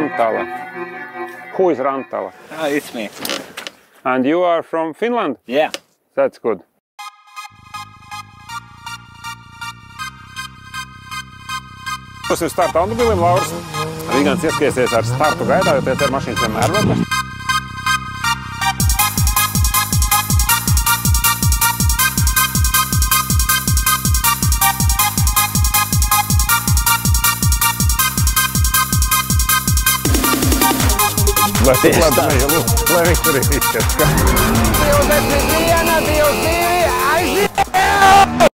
Rantala. Who is Rantala? It's me. And you are from Finland? Yeah. That's good. Tas ir starta automobilim, Lauris. Vigants ieskaisies ar startu gaidā, jo pēc ar mašīnas vienmēr vēl. Lai viņš tur ir izskats. 21, 22, aiziet!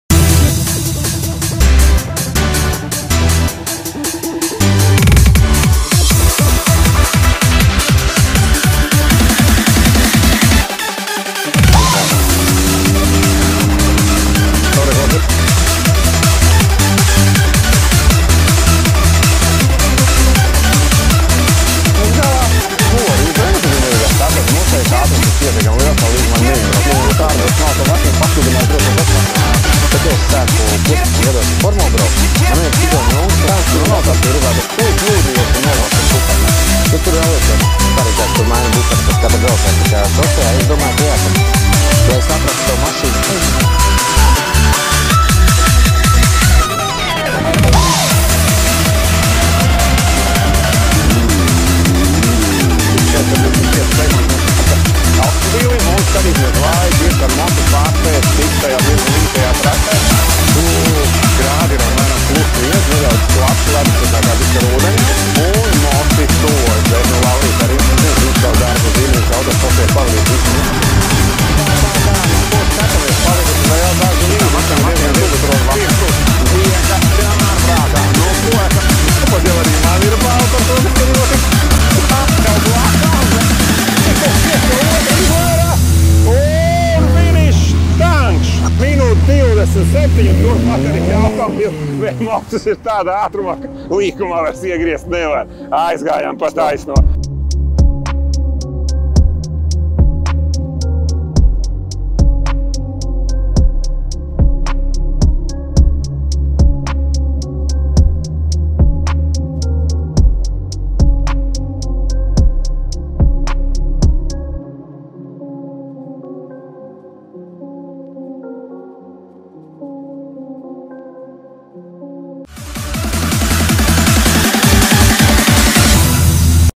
Tas ir tādā ātrumā, ka līkumā vairs iegriezt nevar. Aizgājām pa taisno.